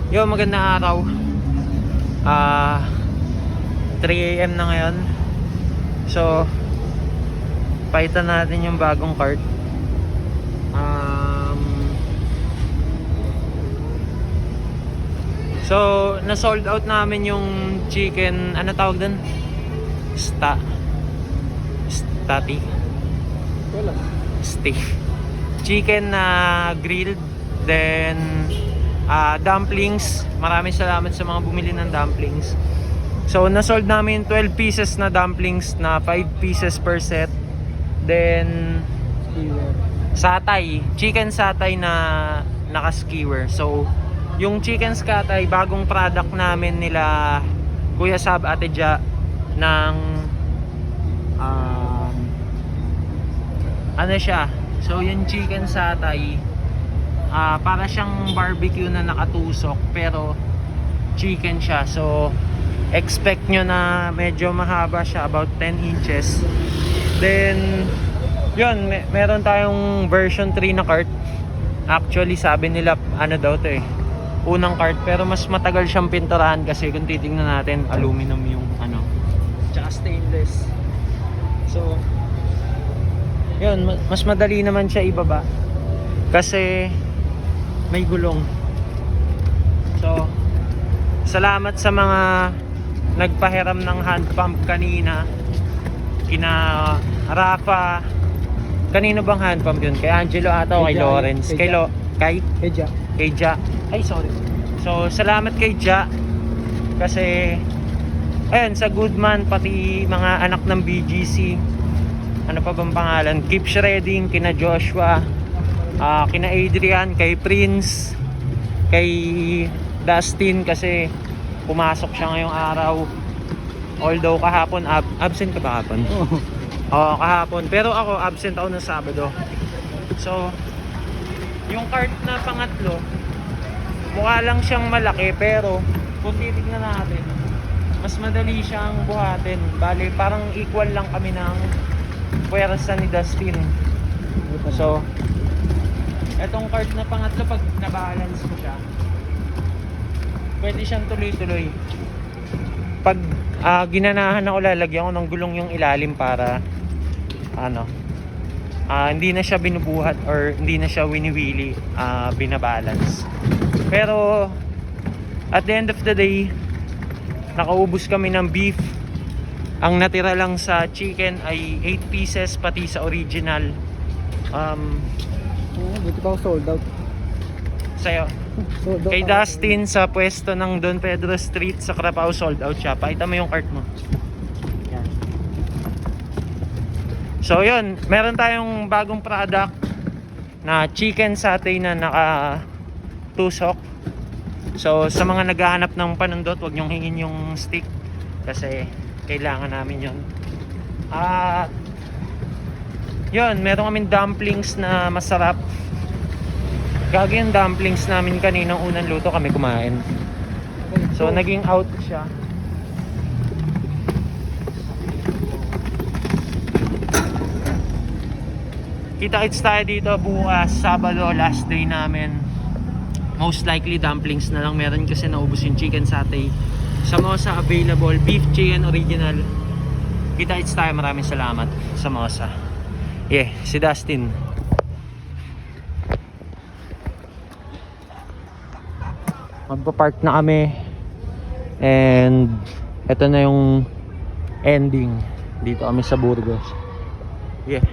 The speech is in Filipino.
Yo, magandang araw. 3 AM na ngayon. So, paitan natin yung bagong cart. So, na-sold out namin yung chicken, ano tawag dun? Stati? Wala. Steak. Chicken na grilled. Then, dumplings. Maraming salamat sa mga bumili ng dumplings. So, na-sold namin 12 pieces na dumplings na 5 pieces per set. Then, satay. Chicken satay na naka-skewer. So, yung chicken satay, bagong product namin nila Kuya Sab, Ate Ja ng ano siya. So, yung chicken satay, para siyang barbecue na nakatusok pero chicken siya. So, expect nyo na medyo mahaba siya, about 10 inches. Then, yun, meron tayong version 3 na cart. Actually, sabi nila, ano daw to unang cart, pero mas matagal siyang pinturahan kasi kung titingnan natin, aluminum yung ano, tsaka stainless. So, yun, mas madali naman siya ibaba kasi may gulong. So, salamat sa mga nagpahiram ng hand pump kanina, kina Rafa. Kanino bang hand pump yun? Kay Angelo ata o kay Lawrence? Kay Ja. Ay, sorry. So, salamat kay Ja kasi ayun, sa Goodman, pati mga anak ng BGC, ano pa bang pangalan? Keep Shredding, kina Joshua, kina Adrian, kay Prince, kay Dustin kasi pumasok siya ngayong araw. Although kahapon, absent ka ba kahapon? Oo, kahapon. Pero ako, absent ako ng Sabado. So, yung cart na pangatlo, mukha lang siyang malaki pero kung titignan natin, mas madali siyang buhatin. Bale, parang equal lang kami ng puwersa ni Dustin. So, etong cart na pangatlo, pag nabalance ko siya, pwede siyang tuloy-tuloy. Pag ginanahan ako, lalagyan ko ng gulong yung ilalim para hindi na siya binubuhat or hindi na siya winiwili, binabalance. Pero at the end of the day, nakaubos kami ng beef. Ang natira lang sa chicken ay 8 pieces pati sa original. Buti pa ako sold out. Sa'yo, kay Dustin sa pwesto ng Don Pedro Street sa Carapao, sold out siya. Pakita mo yung cart mo. Yan. So yun, meron tayong bagong product na chicken satay na nakatusok. So sa mga naghahanap ng panundot, huwag nyong hingin yung stick kasi kailangan namin yun. At yun, meron kaming dumplings na masarap. Gagi yung dumplings namin kaninang unang luto kami kumain. So naging out siya. Kita-kits tayo dito bukas, Sabado, last day namin. Most likely dumplings na lang meron kasi naubos yung chicken satay. Samosa available, beef chicken original. Kita-kits tayo, maraming salamat. Samosa. Yeah, si Dustin. Magpa-park na kami. And eto na yung ending. Dito kami sa Burgos. Yeah.